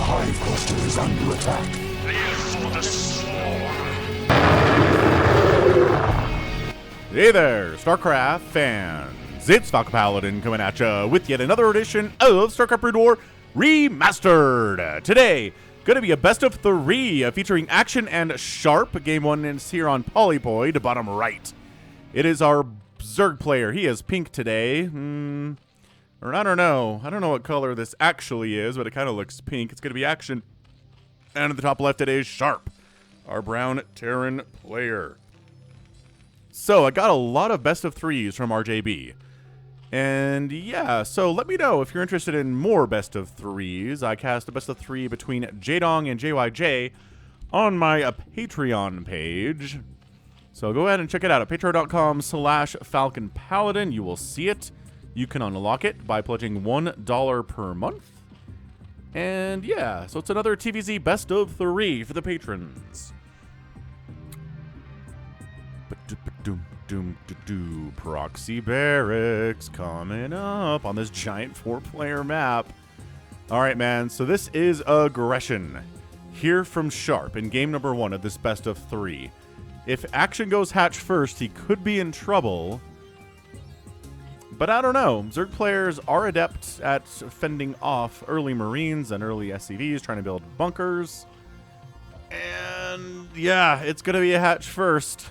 hive cluster is under attack. Live for the swarm. Hey there, StarCraft fans. It's Falcon Paladin coming at ya with yet another edition of StarCraft Brood War Remastered. Today, going to be a best of 3 featuring Action and Sharp. Game 1 is here on Polypoid, bottom right. It is our Zerg player. He is pink today. Or I don't know. I don't know what color this actually is, but it kind of looks pink. It's going to be Action. And at the top left, it is Sharp, our brown Terran player. So I got a lot of best of 3s from RJB. And yeah, so let me know if you're interested in more best of 3s. I cast a best of 3 between Jdong and JYJ on my Patreon page. So go ahead and check it out at patreon.com/Falcon Paladin. You will see it. You can unlock it by pledging $1 per month. And yeah, so it's another TVZ best of 3 for the patrons. Proxy barracks coming up on this giant 4-player map. All right, man. So this is Aggression here from Sharp in game number 1 of this best of 3. If Action goes hatch first, he could be in trouble. But I don't know. Zerg players are adept at fending off early Marines and early SCVs, trying to build bunkers. And yeah, it's going to be a hatch first.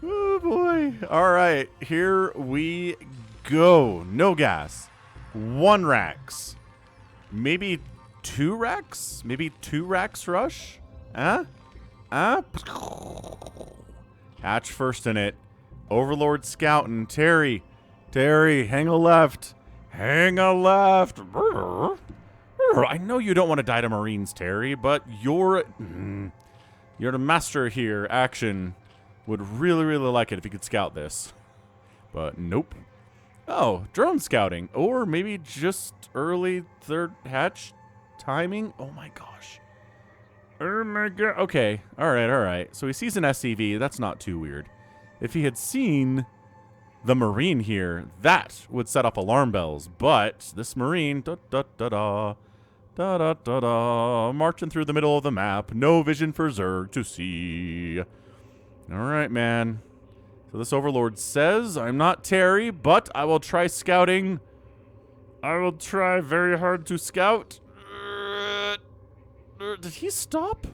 Oh boy. All right, here we go. No gas. 1 racks. Maybe 2 racks? Maybe 2 racks rush? Huh? Hatch first in it. Overlord scouting. Terry, hang a left. Hang a left. I know you don't want to die to Marines, Terry, but you're the master here. Action would really like it if you could scout this. But nope. Oh, drone scouting. Or maybe just early 3rd hatch timing. Oh my gosh. Oh my god. Okay. All right. So he sees an SCV. That's not too weird. If he had seen the Marine here, that would set off alarm bells. But this Marine, marching through the middle of the map. No vision for Zerg to see. All right, man. So this Overlord says, I'm not Terry, but I will try scouting. I will try very hard to scout. Did he stop?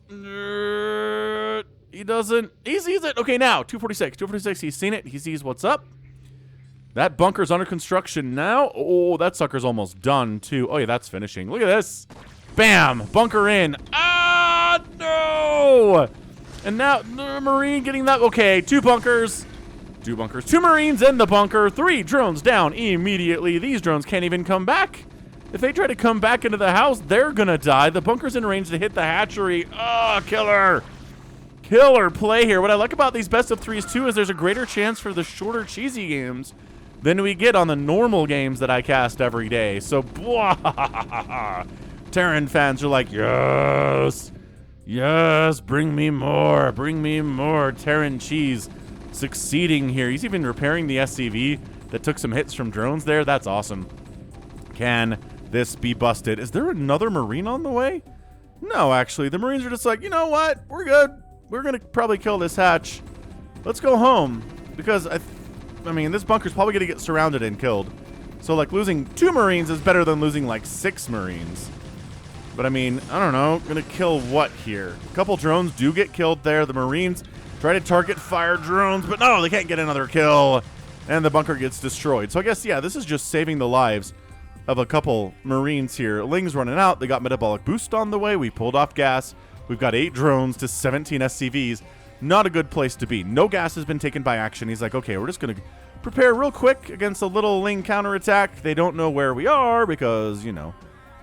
He doesn't. He sees it. Okay, now, 246. He's seen it. He sees what's up. That bunker's under construction now. Oh, that sucker's almost done, too. Oh, yeah, that's finishing. Look at this. Bam. Bunker in. Ah, no. And now, the Marine getting that. Okay, 2 bunkers. 2 bunkers. 2 Marines in the bunker. 3 drones down immediately. These drones can't even come back. If they try to come back into the house, they're going to die. The bunker's in range to hit the hatchery. Oh, killer. Killer play here. What I like about these best of 3s, too, is there's a greater chance for the shorter, cheesy games than we get on the normal games that I cast every day. So, blah. Terran fans are like, yes. Yes, bring me more. Bring me more. Terran cheese succeeding here. He's even repairing the SCV that took some hits from drones there. That's awesome. Can this be busted? Is there another Marine on the way? No, actually. The Marines are just like, you know what? We're good. We're going to probably kill this hatch. Let's go home. Because, I mean, this bunker's probably going to get surrounded and killed. So, like, losing 2 Marines is better than losing, like, 6 Marines. But, I mean, I don't know. Going to kill what here? A couple drones do get killed there. The Marines try to target fire drones. But, no, they can't get another kill. And the bunker gets destroyed. So, I guess, yeah, this is just saving the lives of a couple Marines here. Ling's running out. They got metabolic boost on the way. We pulled off gas. We've got 8 drones to 17 SCVs. Not a good place to be. No gas has been taken by Action. He's like, okay, we're just going to prepare real quick against a little Ling counterattack. They don't know where we are because, you know,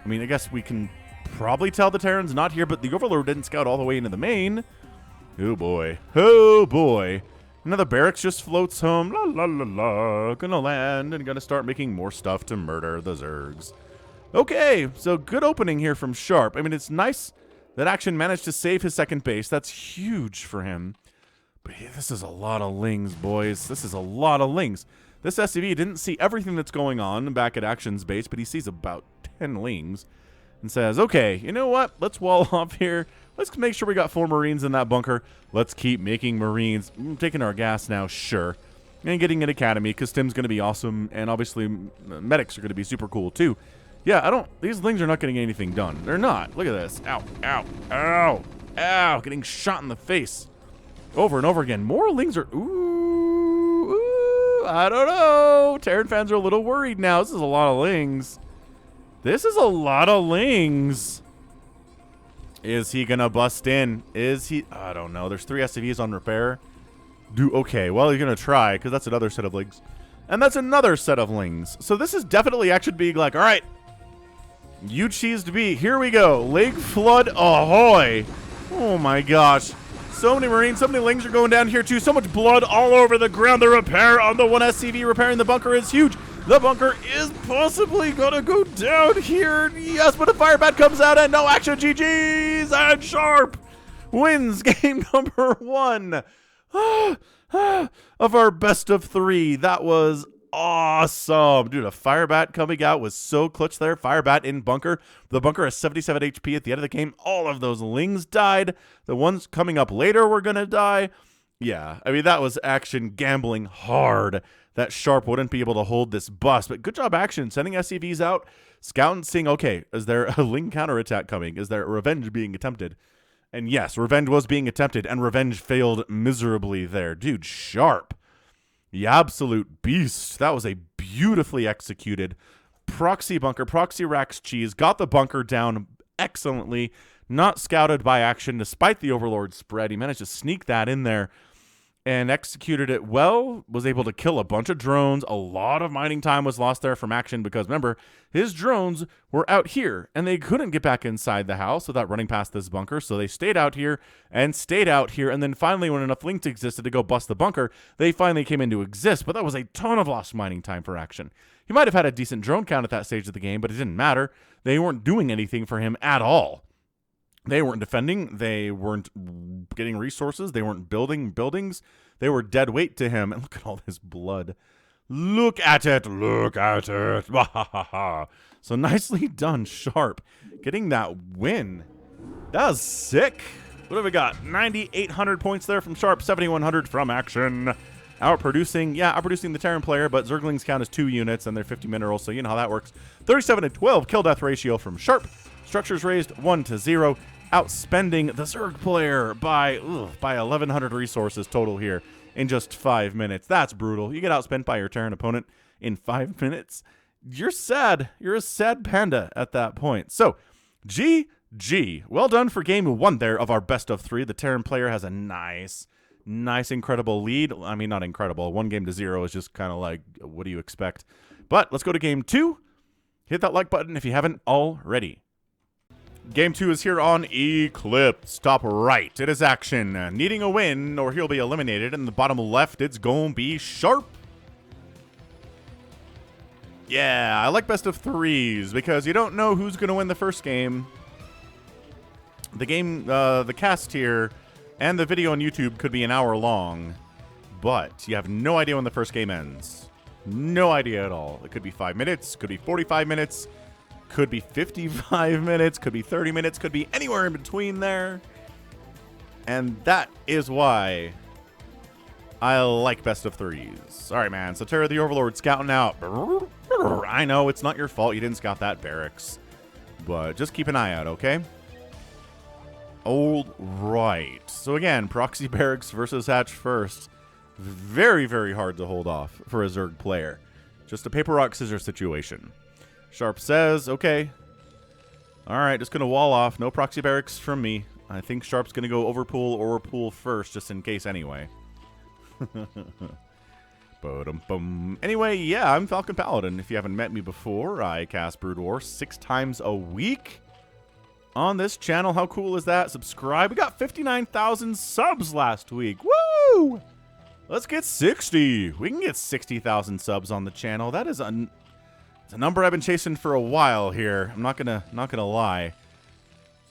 I mean, I guess we can probably tell the Terran's not here, but the Overlord didn't scout all the way into the main. Oh, boy. Oh, boy. Another barracks just floats home. La, la, la, la. Gonna land and gonna start making more stuff to murder the Zergs. Okay, so good opening here from Sharp. I mean, it's nice that Action managed to save his second base. That's huge for him. But yeah, this is a lot of Lings, boys. This is a lot of Lings. This SCV didn't see everything that's going on back at Action's base, but he sees about 10 lings and says, okay, you know what? Let's wall off here. Let's make sure we got 4 Marines in that bunker. Let's keep making Marines. Taking our gas now, sure. And getting an academy, because Tim's going to be awesome, and obviously medics are going to be super cool, too. Yeah, these lings are not getting anything done. They're not. Look at this. Ow, ow, ow, ow. Getting shot in the face. Over and over again. More lings are, ooh, I don't know. Terran fans are a little worried now. This is a lot of lings. This is a lot of lings. Is he going to bust in? Is he? I don't know. There's 3 SCVs on repair. Okay, well, he's going to try, because that's another set of lings. And that's another set of lings. So this is definitely Action being like, all right, you cheese to be. Here we go. Lake Flood ahoy. Oh, my gosh. So many Marines, so many lings are going down here, too. So much blood all over the ground. The repair on the 1 SCV repairing the bunker is huge. The bunker is possibly going to go down here. Yes, but a fire bat comes out and no Action. GG's. And Sharp wins game number 1. Of our best of 3. That was awesome. Dude, a Firebat coming out was so clutch there. Firebat in bunker. The bunker has 77 HP at the end of the game. All of those lings died. The ones coming up later were going to die. Yeah, I mean, that was Action gambling hard that Sharp wouldn't be able to hold this bust. But good job, Action, sending SCVs out, scouting, seeing, okay, is there a ling counterattack coming? Is there revenge being attempted? And yes, revenge was being attempted, and revenge failed miserably there. Dude, Sharp. The absolute beast. That was a beautifully executed proxy bunker, proxy racks cheese. Got the bunker down excellently. Not scouted by Action despite the Overlord spread. He managed to sneak that in there and executed it well. Was able to kill a bunch of drones. A lot of mining time was lost there from Action because, remember, his drones were out here, and they couldn't get back inside the house without running past this bunker, so they stayed out here, and then finally, when enough links existed to go bust the bunker, they finally came into exist, but that was a ton of lost mining time for Action. He might have had a decent drone count at that stage of the game, but it didn't matter. They weren't doing anything for him at all. They weren't defending. They weren't getting resources. They weren't building buildings. They were dead weight to him. And look at all this blood. Look at it. Look at it. So nicely done, Sharp. Getting that win. That was sick. What have we got? 9,800 points there from Sharp. 7,100 from Action. Outproducing the Terran player, but Zerglings count as 2 units, and they're 50 minerals, so you know how that works. 37 and 12 kill-death ratio from Sharp. Structures raised 1-0. Outspending the Zerg player by 1,100 resources total here in just 5 minutes. That's brutal. You get outspent by your Terran opponent in 5 minutes. You're sad. You're a sad panda at that point. So, GG. Well done for game 1 there of our best of 3. The Terran player has a nice, incredible lead. I mean, not incredible. 1-0 is just kind of like, what do you expect? But let's go to game 2. Hit that like button if you haven't already. Game 2 is here on Eclipse. Top right, it is Action. Needing a win or he'll be eliminated. In the bottom left, it's going to be Sharp. Yeah, I like best of 3s because you don't know who's going to win the first game. The cast here and the video on YouTube could be an hour long, but you have no idea when the first game ends. No idea at all. It could be 5 minutes, could be 45 minutes. Could be 55 minutes, could be 30 minutes, could be anywhere in between there. And that is why I like best of 3s. All right, man. So Terra the Overlord scouting out. I know it's not your fault you didn't scout that barracks, but just keep an eye out, okay? All right. So again, proxy barracks versus hatch first. Very, very hard to hold off for a Zerg player. Just a paper, rock, scissors situation. Sharp says, okay. All right, just going to wall off. No proxy barracks from me. I think Sharp's going to go overpool or pool first, just in case anyway. Anyway, yeah, I'm Falcon Paladin. If you haven't met me before, I cast Brood War 6 times a week on this channel. How cool is that? Subscribe. We got 59,000 subs last week. Woo! Let's get 60. We can get 60,000 subs on the channel. That is it's a number I've been chasing for a while here. I'm not gonna lie.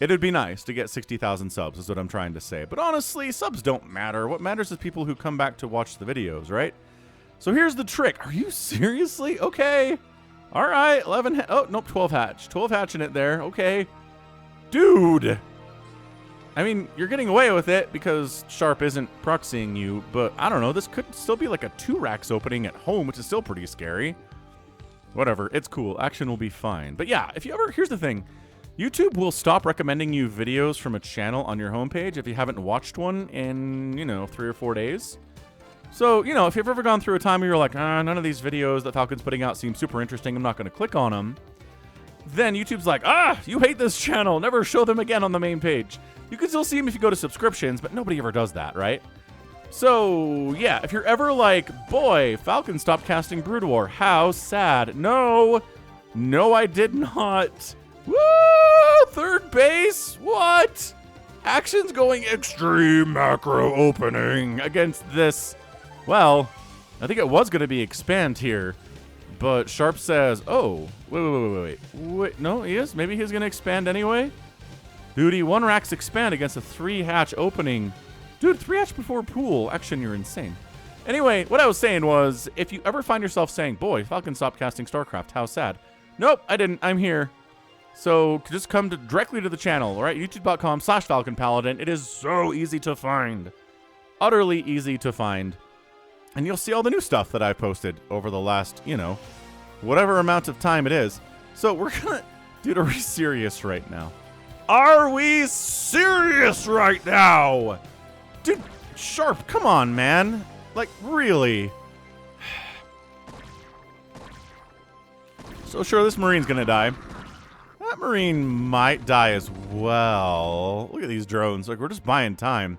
It would be nice to get 60,000 subs is what I'm trying to say. But honestly, subs don't matter. What matters is people who come back to watch the videos, right? So here's the trick. Are you seriously? Okay. All right. 11. Oh, nope. 12 hatch. 12 hatch in it there. Okay. Dude. I mean, you're getting away with it because Sharp isn't proxying you, but I don't know. This could still be like a 2 racks opening at home, which is still pretty scary. Whatever. It's cool. Action will be fine. But yeah, if you ever, here's the thing. YouTube will stop recommending you videos from a channel on your homepage if you haven't watched one in, 3 or 4 days. So, if you've ever gone through a time where you're like, none of these videos that Falcon's putting out seem super interesting, I'm not going to click on them. Then YouTube's like, you hate this channel. Never show them again on the main page. You can still see them if you go to subscriptions, but nobody ever does that, right? So, yeah, if you're ever like, boy, Falcon stopped casting Brood War. How sad. No, I did not. Woo! Third base? What? Action's going extreme macro opening against this. Well, I think it was going to be expand here. But Sharp says, oh, wait. No, he is? Maybe he's going to expand anyway? Dude, he 1 racks expand against a 3 hatch opening. Dude, 3 hatch before pool. Action, you're insane. Anyway, what I was saying was, if you ever find yourself saying, boy, Falcon stopped casting StarCraft, how sad. Nope, I didn't. I'm here. So just come directly to the channel, all right? YouTube.com/Falcon Paladin. It is so easy to find. Utterly easy to find. And you'll see all the new stuff that I posted over the last, whatever amount of time it is. So we're gonna... Dude, are we serious right now? Are we serious right now? Dude, Sharp, come on, man. Like, really? So sure, this Marine's gonna die. That Marine might die as well. Look at these drones. Like, we're just buying time.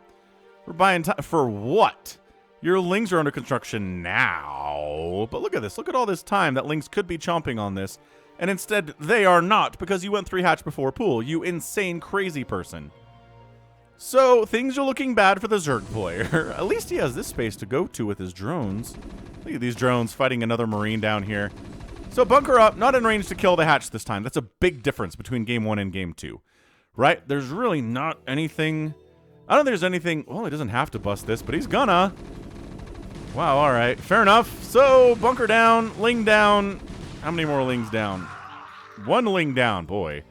We're buying time for what? Your Lings are under construction now. But look at this. Look at all this time that Lings could be chomping on this. And instead, they are not because you went 3 hatch before pool. You insane, crazy person. So, things are looking bad for the Zerg player. At least he has this space to go to with his drones. Look at these drones fighting another Marine down here. So, bunker up. Not in range to kill the hatch this time. That's a big difference between Game 1 and Game 2. Right? There's really not anything... I don't think there's anything... Well, he doesn't have to bust this, but he's gonna. Wow, alright. Fair enough. So, bunker down, Ling down. How many more Lings down? 1 Ling down, boy.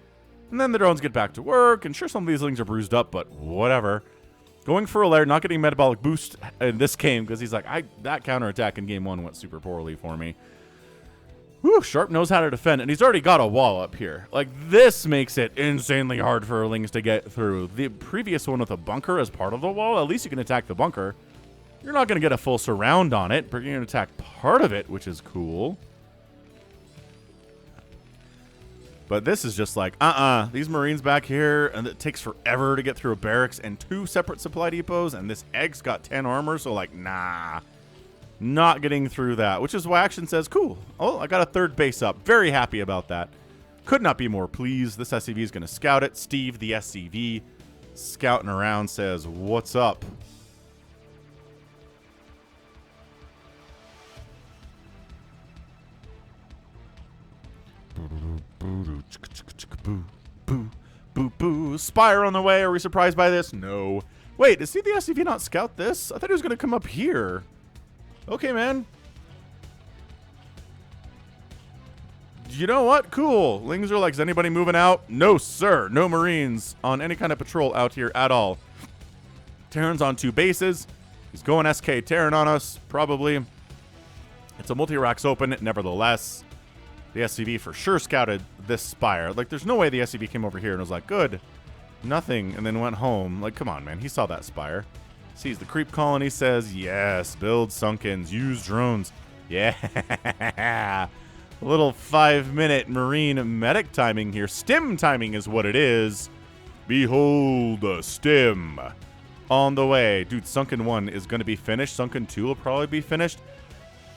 And then the drones get back to work, and sure, some of these Lings are bruised up, but whatever. Going for a lair, not getting metabolic boost in this game, because he's like, that counterattack in Game 1 went super poorly for me. Whew, Sharp knows how to defend, and he's already got a wall up here. Like, this makes it insanely hard for Lings to get through. The previous one with a bunker as part of the wall, at least you can attack the bunker. You're not going to get a full surround on it, but you're going to attack part of it, which is cool. But this is just like, these Marines back here, and it takes forever to get through a barracks and 2 separate supply depots, and this egg's got 10 armor, so like, nah. Not getting through that, which is why Action says, cool. Oh, I got a 3rd base up. Very happy about that. Could not be more pleased. This SCV is going to scout it. Steve, the SCV, scouting around, says, what's up? Spire on the way. Are we surprised by this? No. Wait, did the SCV not scout this? I thought he was going to come up here. Okay, man. You know what? Cool. Lings are like, is anybody moving out? No, sir. No Marines on any kind of patrol out here at all. Terran's on 2 bases. He's going SK Terran on us, probably. It's a multi-racks open, nevertheless. The SCV for sure scouted this spire. Like, there's no way the SCV came over here and was like, good, nothing, and then went home. Like, come on, man. He saw that spire. Sees the creep colony, says, yes, build Sunkens, use drones. Yeah. A little 5-minute Marine medic timing here. Stim timing is what it is. Behold, stim. On the way. Dude, Sunken 1 is going to be finished. Sunken 2 will probably be finished.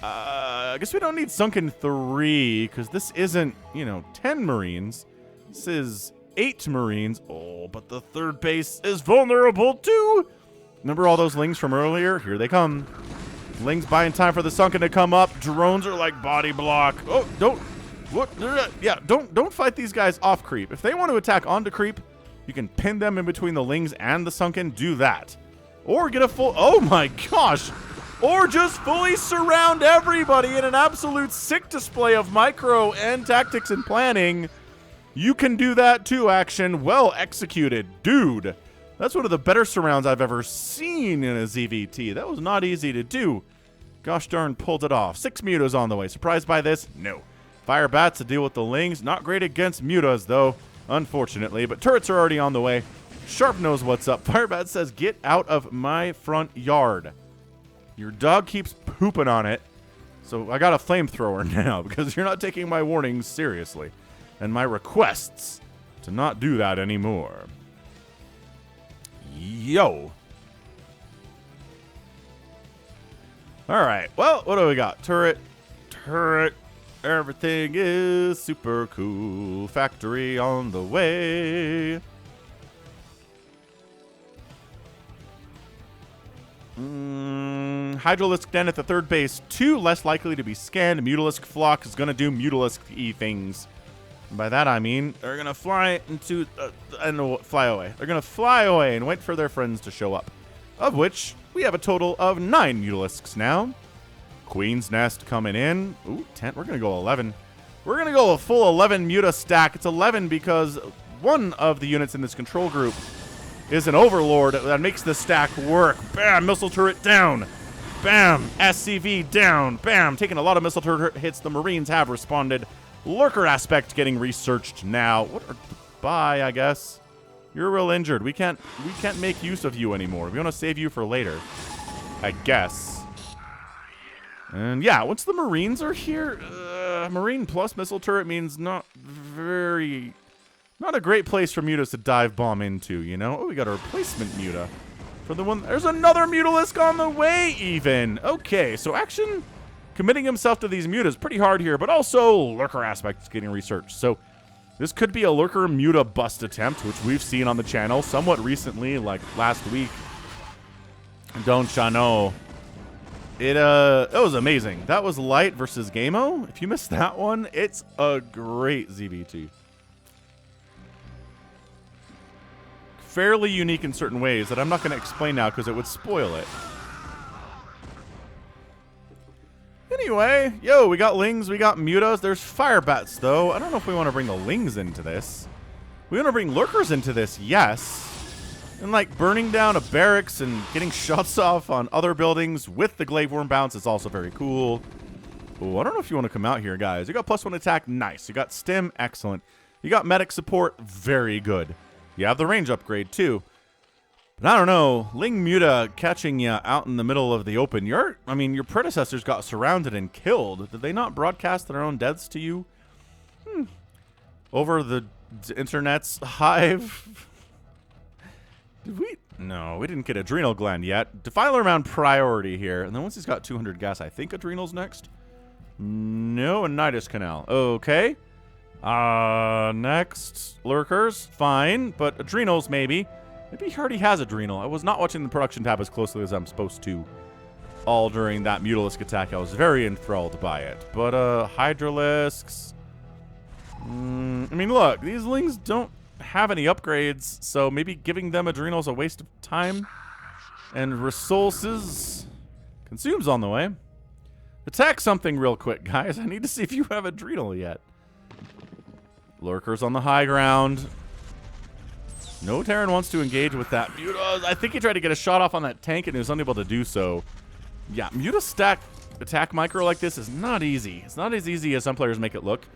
I guess we don't need Sunken 3, because this isn't, 10 Marines. This is 8 Marines. Oh, but the 3rd base is vulnerable too. Remember all those Lings from earlier? Here they come. Lings buying time for the Sunken to come up. Drones are like body block. Oh, don't. What? Yeah, don't fight these guys off creep. If they want to attack onto creep, you can pin them in between the Lings and the Sunken. Do that. Or get a full... Oh my gosh. or just fully surround everybody in an absolute sick display of micro and tactics and planning. You can do that too, Action. Well executed. Dude, that's one of the better surrounds I've ever seen in a ZVT. That was not easy to do. Gosh darn, pulled it off. 6 mutas on the way. Surprised by this? No. Fire bats to deal with the lings. Not great against mutas, though, unfortunately. But turrets are already on the way. Sharp knows what's up. Firebat says, get out of my front yard. Your dog keeps pooping on it. So I got a flamethrower now because you're not taking my warnings seriously. And my requests to not do that anymore. Yo. Alright, well, what do we got? Turret. Everything is super cool. Factory on the way. Hydralisk Den at the third base. 2 less likely to be scanned. Mutalisk Flock is going to do Mutalisk-y things. And by that I mean they're going to fly into fly away. They're going to fly away and wait for their friends to show up. Of which we have a total of 9 Mutalisks now. Queen's Nest coming in. Ooh, 10. We're going to go 11. We're going to go a full 11 Muta stack. It's 11 because one of the units in this control group is an Overlord that makes the stack work. Bam, missile turret down. Bam, SCV down. Bam, taking a lot of missile turret hits. The Marines have responded. Lurker aspect getting researched now. Bye, I guess. You're real injured. We can't make use of you anymore. We want to save you for later, I guess. And yeah, once the Marines are here, Marine plus missile turret means not a great place for mutas to dive bomb into, you know? Oh, we got a replacement muta. For the one, there's another Mutalisk on the way even. Okay, so Action committing himself to these mutas pretty hard here, but also Lurker aspects getting researched. So this could be a Lurker muta bust attempt, which we've seen on the channel somewhat recently, like last week. Don't ya know? It was amazing. That was Light versus Gameo. If you missed that one, it's a great ZVT. Fairly unique in certain ways that I'm not going to explain now because it would spoil it. Anyway, yo, we got lings, we got mutas. There's fire bats, though. I don't know if we want to bring the lings into this. We want to bring lurkers into this, yes. And, like, burning down a barracks and getting shots off on other buildings with the glaive worm bounce is also very cool. Ooh, I don't know if you want to come out here, guys. You got +1 attack, nice. You got stim, excellent. You got medic support, very good. You have the range upgrade, too. But I don't know, Ling Muta catching you out in the middle of the open. Your predecessors got surrounded and killed. Did they not broadcast their own deaths to you? Over the internet's hive? Did we? No, we didn't get Adrenal Gland yet. Defiler round priority here. And then once he's got 200 gas, I think Adrenal's next. No, and Nidus Canal. Okay. Next. Lurkers. Fine. But Adrenals, maybe. Maybe he already has Adrenal. I was not watching the production tab as closely as I'm supposed to. All during that Mutalisk attack. I was very enthralled by it. But, Hydralisks. I mean, look. These Lings don't have any upgrades, so maybe giving them Adrenals a waste of time and resources. Consumes on the way. Attack something real quick, guys. I need to see if you have Adrenal yet. Lurkers on the high ground. No Terran wants to engage with that. Muta, I think he tried to get a shot off on that tank and he was unable to do so. Yeah, Muta stack attack micro like this is not easy. It's not as easy as some players make it look.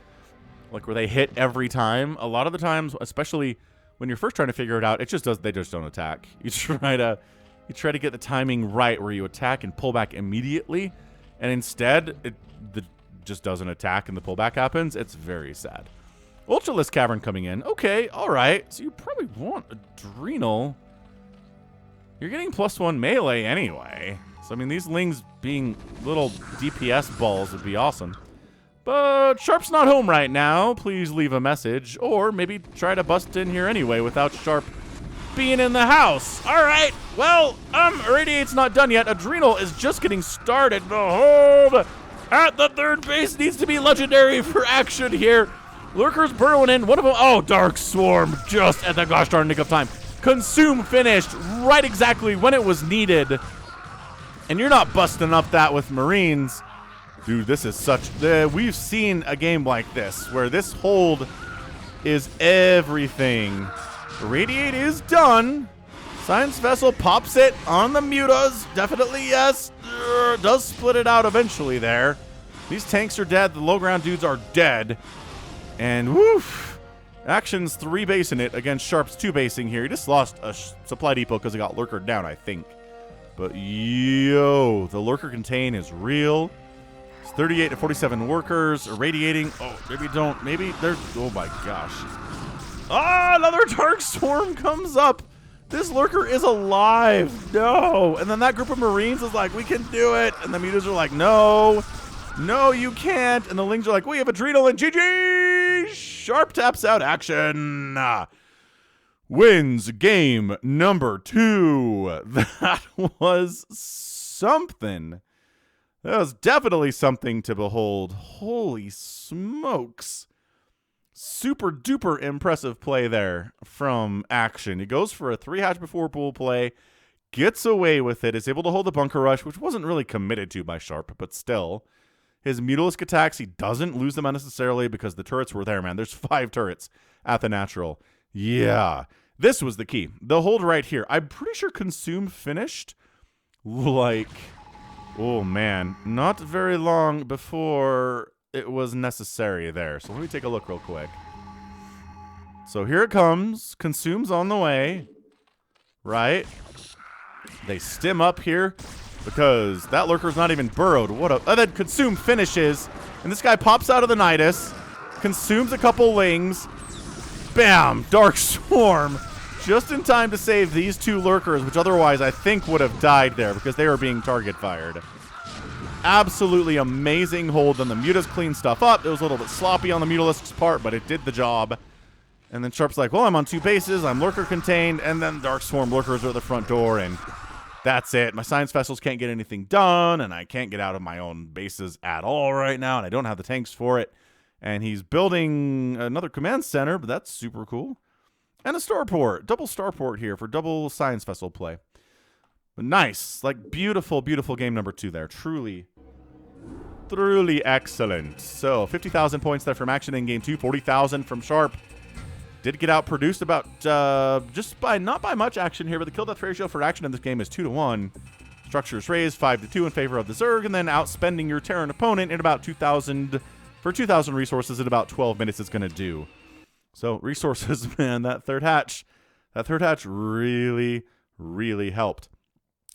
Like where they hit every time. A lot of the times, especially when you're first trying to figure it out, they just don't attack. You try to get the timing right where you attack and pull back immediately, and instead it just doesn't attack and the pullback happens. It's very sad. Ultralisk Cavern coming in. Okay, all right. So you probably want Adrenal. You're getting +1 melee anyway. So I mean, these Lings being little DPS balls would be awesome. But Sharp's not home right now. Please leave a message. Or maybe try to bust in here anyway without Sharp being in the house. All right. Well, Irradiate's not done yet. Adrenal is just getting started. The hold at the third base needs to be legendary for Action here. Lurkers burrowing in. One of them. Oh, Dark Swarm just at the gosh darn nick of time. Consume finished right exactly when it was needed. And you're not busting up that with Marines. Dude, this is such... we've seen a game like this, where this hold is everything. Radiate is done. Science Vessel pops it on the mutas. Definitely yes. Does split it out eventually there. These tanks are dead. The low ground dudes are dead. And woof. Action's 3 basing it against Sharp's 2 basing here. He just lost a supply depot because he got lurkered down, I think. But yo, the lurker contain is real. It's 38 to 47 workers irradiating. Oh, maybe there's, oh my gosh. Ah, another Dark Swarm comes up. This lurker is alive. No. And then that group of Marines is like, we can do it. And the mutas are like, no. No, you can't. And the Lings are like, we have Adrenal and GG. Sharp taps out action. Wins game number 2. That was something. That was definitely something to behold. Holy smokes. Super duper impressive play there from Action. He goes for a 3-hatch before pool play, gets away with it, is able to hold the bunker rush, which wasn't really committed to by Sharp, but still. His Mutalisk attacks, he doesn't lose them unnecessarily because the turrets were there, man. There's 5 turrets at the natural. Yeah. This was the key. The hold right here. I'm pretty sure Consume finished like, oh man, not very long before it was necessary there. So let me take a look real quick. So here it comes. Consume's on the way. Right? They stim up here because that lurker's not even burrowed. What a... And then Consume finishes. And this guy pops out of the Nidus. Consumes a couple Lings. Bam! Dark Swarm. Just in time to save these 2 lurkers, which otherwise I think would have died there because they were being target fired. Absolutely amazing hold. Then the mutas clean stuff up. It was a little bit sloppy on the Mutalisk's part, but it did the job. And then Sharp's like, well, I'm on 2 bases. I'm lurker contained. And then Dark Swarm lurkers are at the front door. And that's it. My science vessels can't get anything done. And I can't get out of my own bases at all right now. And I don't have the tanks for it. And he's building another command center, but that's super cool. And a starport. Double starport here for double science vessel play. But nice. Like, beautiful, beautiful game number 2 there. Truly excellent. So, 50,000 points there from Action in game 2. 40,000 from Sharp. Did get outproduced about, not by much Action here, but the kill-death ratio for Action in this game is 2-1. Structures raised 5-2 in favor of the Zerg, and then outspending your Terran opponent in about 2,000, for 2,000 resources in about 12 minutes is going to do. So, resources, man, that third hatch really, really helped.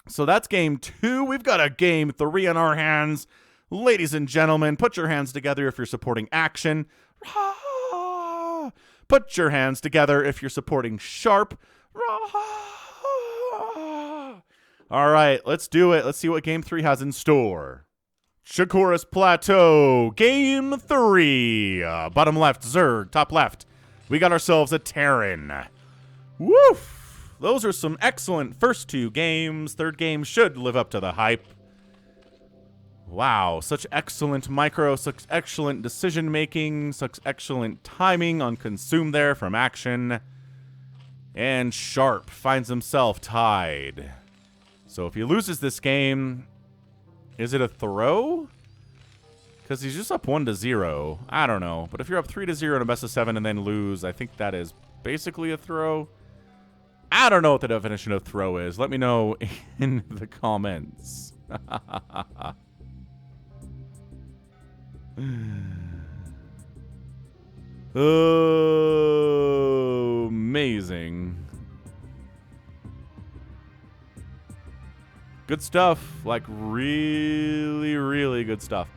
So that's game 2. We've got a game 3 in our hands. Ladies and gentlemen, put your hands together if you're supporting Action. Put your hands together if you're supporting Sharp. All right, let's do it. Let's see what game 3 has in store. Shakuras Plateau, game 3. Bottom left, Zerg. Top left, we got ourselves a Terran. Woof! Those are some excellent first 2 games. Third game should live up to the hype. Wow, such excellent micro, such excellent decision-making, such excellent timing on Consume there from Action. And Sharp finds himself tied. So if he loses this game, is it a throw? Because he's just up 1-0. I don't know. But if you're up 3-0 in a best of 7 and then lose, I think that is basically a throw. I don't know what the definition of throw is. Let me know in the comments. Oh, amazing. Good stuff. Like, really, really good stuff.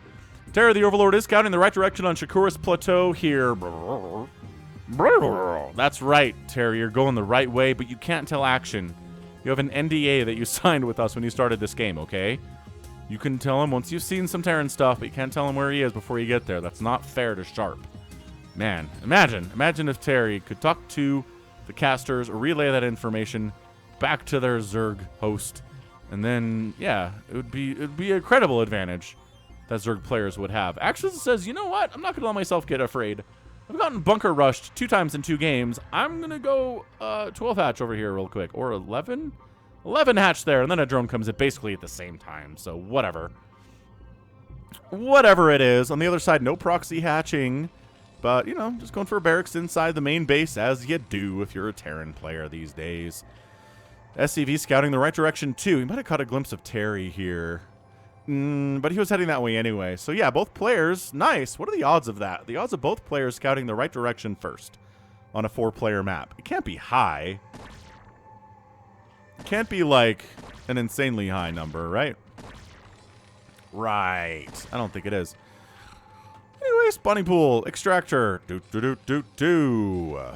Terror the Overlord is counting the right direction on Shakuras Plateau here. That's right, Terror. You're going the right way, but you can't tell Action. You have an NDA that you signed with us when you started this game, okay? You can tell him once you've seen some Terran stuff, but you can't tell him where he is before you get there. That's not fair to Sharp. Man, imagine if Terry could talk to the casters, relay that information back to their Zerg host, and then, yeah, it'd be a credible advantage that Zerg players would have. Action says, you know what? I'm not going to let myself get afraid. I've gotten bunker rushed 2 times in 2 games. I'm going to go 12 hatch over here real quick. Or 11? 11 hatch there, and then a drone comes in basically at the same time, so whatever. Whatever it is. On the other side, no proxy hatching, but, you know, just going for barracks inside the main base, as you do if you're a Terran player these days. SCV scouting the right direction, too. He might have caught a glimpse of Terry here. But he was heading that way anyway. So, yeah, both players, nice. What are the odds of that? The odds of both players scouting the right direction first on a 4-player map. It can't be high. It can't be, like, an insanely high number, right? Right. I don't think it is. Anyway, spawning pool, extractor,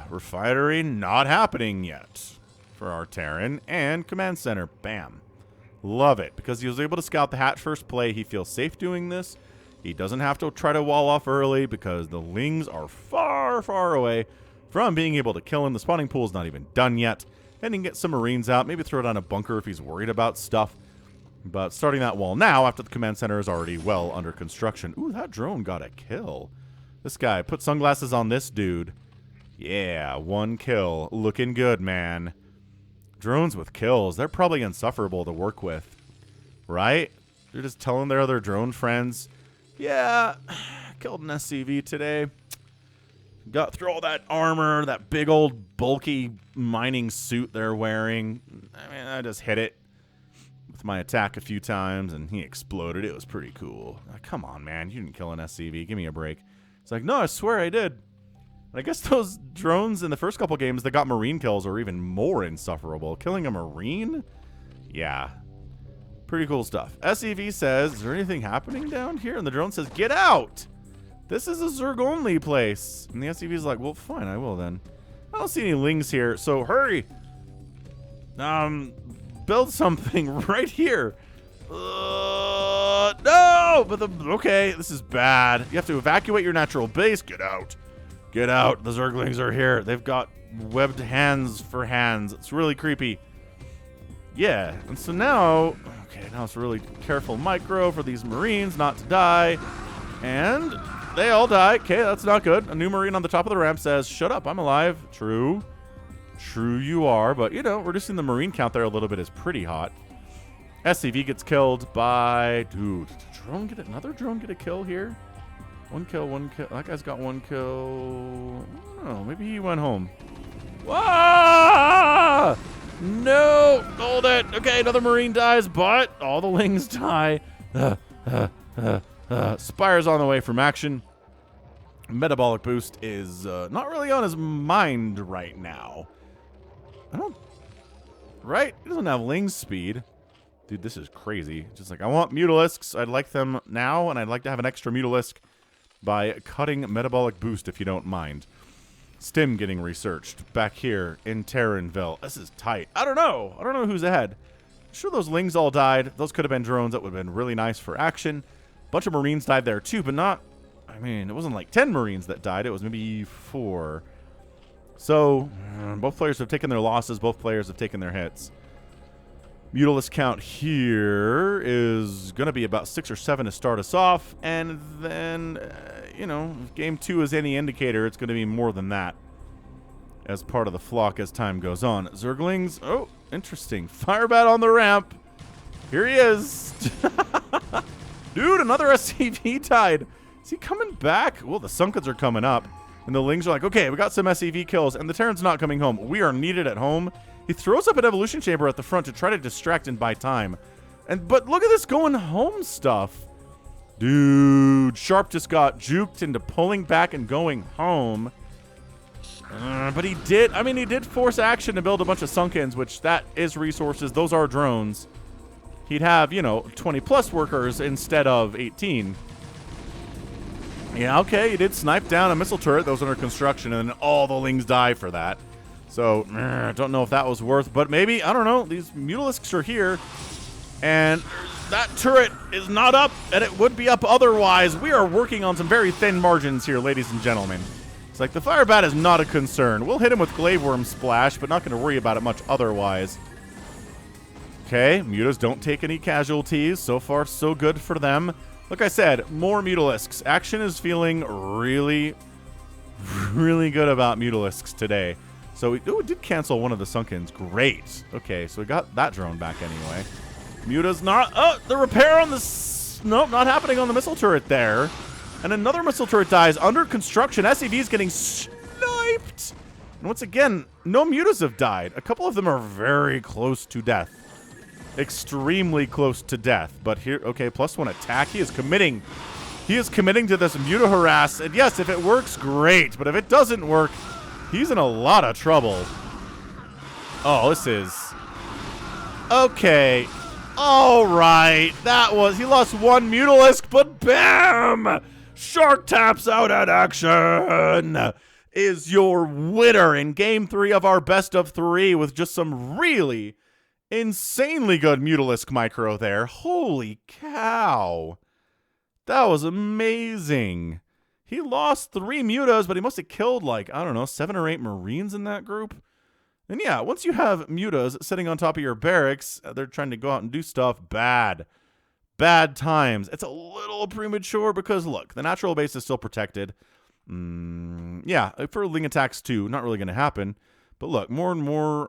refinery, not happening yet for our Terran, and command center, bam. Love it, because he was able to scout the hatch first play. He feels safe doing this. He doesn't have to try to wall off early because the Lings are far, far away from being able to kill him. The spawning pool is not even done yet, and he can get some Marines out, maybe throw down a bunker if he's worried about stuff. But starting that wall now, after the command center is already well under construction. Ooh, that drone got a kill. This guy put sunglasses on this dude. Yeah, 1 kill. Looking good, man. Drones with kills, they're probably insufferable to work with. Right? They're just telling their other drone friends, yeah, killed an SCV today. Got through all that armor, that big old bulky mining suit they're wearing. I mean, I just hit it with my attack a few times, and he exploded. It was pretty cool. Come on, man. You didn't kill an SCV. Give me a break. It's like, no, I swear I did. And I guess those drones in the first couple games that got Marine kills are even more insufferable. Killing a Marine? Yeah. Pretty cool stuff. SCV says, is there anything happening down here? And the drone says, get out! This is a Zerg-only place. And the SCV is like, well, fine, I will then. I don't see any Lings here, so hurry! Build something right here. No! But okay, this is bad. You have to evacuate your natural base. Get out. Get out. The Zerglings are here. They've got webbed hands for hands. It's really creepy. Yeah, and so now, okay, now it's really careful micro for these Marines not to die. And they all die. Okay, that's not good. A new Marine on the top of the ramp says, shut up, I'm alive. True. True you are, but, you know, reducing the Marine count there a little bit is pretty hot. SCV gets killed by... Dude, did the drone get another drone get a kill here? 1 kill, 1 kill. That guy's got 1 kill. I don't know, maybe he went home. Ah! No! Hold it! Okay, another Marine dies, but all the Lings die. Spire's on the way from action. Metabolic boost is not really on his mind right now. I don't... Right? He doesn't have Ling's speed. Dude, this is crazy. Just like, I want Mutalisks. I'd like them now, and I'd like to have an extra Mutalisk by cutting metabolic boost, if you don't mind. Stim getting researched back here in Terranville. This is tight. I don't know. I don't know who's ahead. I'm sure those Lings all died. Those could have been drones. That would have been really nice for action. A bunch of Marines died there too, but not... I mean, it wasn't like 10 Marines that died. It was maybe 4. So, both players have taken their losses. Both players have taken their hits. Mutalisk count here is going to be about 6 or 7 to start us off. And then, you know, if game 2 is any indicator, it's going to be more than that as part of the flock as time goes on. Zerglings, oh, interesting. Firebat on the ramp. Here he is. Dude, another SCV died. Is he coming back? Well, the Sunkens are coming up. And the Lings are like, okay, we got some SCV kills, and the Terran's not coming home. We are needed at home. He throws up an evolution chamber at the front to try to distract and buy time. But look at this going home stuff. Dude, Sharp just got juked into pulling back and going home. But he did force action to build a bunch of Sunkens, which that is resources. Those are drones. He'd have, you know, 20 plus workers instead of 18. Yeah, okay, he did snipe down a missile turret that was under construction, and then all the Lings die for that. So, I don't know if that was worth, but maybe, I don't know, these Mutalisks are here, and that turret is not up, and it would be up otherwise. We are working on some very thin margins here, ladies and gentlemen. It's like the Firebat is not a concern. We'll hit him with Glaive Worm Splash, but not going to worry about it much otherwise. Okay, Mutas don't take any casualties. So far, so good for them. Like I said, more Mutalisks. Action is feeling really, really good about Mutalisks today. So it did cancel one of the Sunkens. Great. Okay, so we got that drone back anyway. Muta's not... Oh, the repair on the... Nope, not happening on the missile turret there. And another missile turret dies under construction. SCV is getting sniped. And once again, no mutas have died. A couple of them are very close to death. Extremely close to death. But here, okay, +1 attack. He is committing. He is committing to this muta harass. And yes, if it works, great. But if it doesn't work, he's in a lot of trouble. Oh, this is... Okay. All right. That was... He lost one mutalisk, but bam! Shark taps out at action is your winner in Game 3 of our best of 3 with just some really insanely good mutalisk micro there. Holy cow. That was amazing. He lost 3 mutas, but he must have killed like, I don't know, 7 or 8 Marines in that group. And yeah, once you have mutas sitting on top of your barracks, they're trying to go out and do stuff. Bad times. It's a little premature because, look, the natural base is still protected. Yeah, for Ling attacks too, not really going to happen. But look, more and more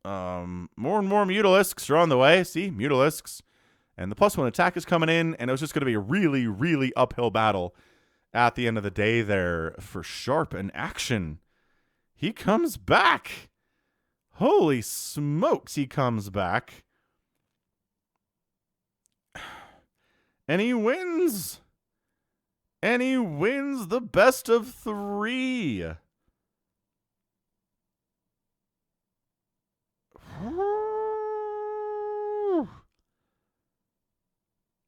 mutalisks are on the way. See, mutalisks. And the +1 attack is coming in, and it was just going to be a really, really uphill battle at the end of the day there for Sharp and Action. He comes back. Holy smokes, he comes back. And he wins. And he wins the best of 3.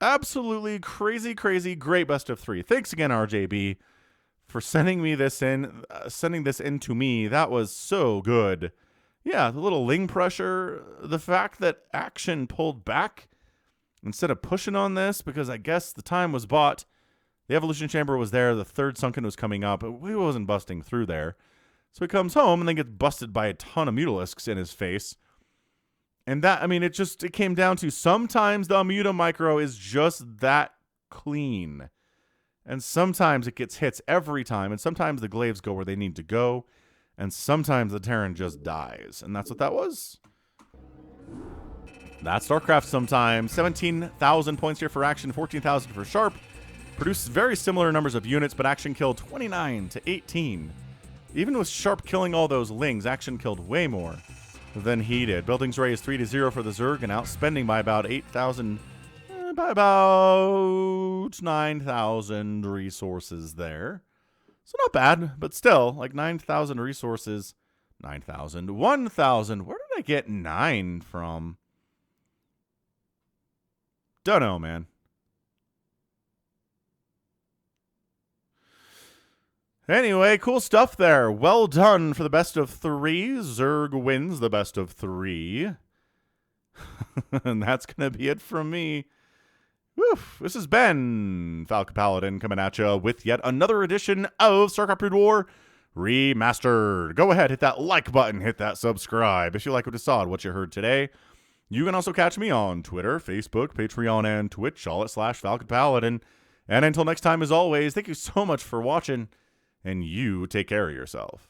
Absolutely crazy, crazy, great best of 3. Thanks again, RJB, for sending me this in, sending this in to me. That was so good. Yeah, the little Ling pressure, the fact that Action pulled back instead of pushing on this, because I guess the time was bought. The Evolution Chamber was there. The 3rd Sunken was coming up. But he wasn't busting through there. So he comes home and then gets busted by a ton of mutalisks in his face. And that, I mean, it came down to sometimes the muta micro is just that clean. And sometimes it gets hits every time. And sometimes the glaives go where they need to go. And sometimes the Terran just dies. And that's what that was. That's StarCraft sometimes. 17,000 points here for Action, 14,000 for Sharp. Produced very similar numbers of units, but Action killed 29 to 18. Even with Sharp killing all those Lings, Action killed way more than he did. Buildings raised 3-0 for the Zerg and outspending by about 8,000, by about 9,000 resources there. So not bad, but still, like 9,000 resources. 9,000, 1,000. Where did I get 9 from? Don't know, man. Anyway, cool stuff there. Well done for the best of 3. Zerg wins the best of 3. And that's going to be it from me. Woof. This has been Falcon Paladin coming at you with yet another edition of StarCraft Brood War Remastered. Go ahead, hit that like button, hit that subscribe if you like what you saw and what you heard today. You can also catch me on Twitter, Facebook, Patreon, and Twitch, all at /Falcon Paladin. And until next time, as always, thank you so much for watching. And you take care of yourself.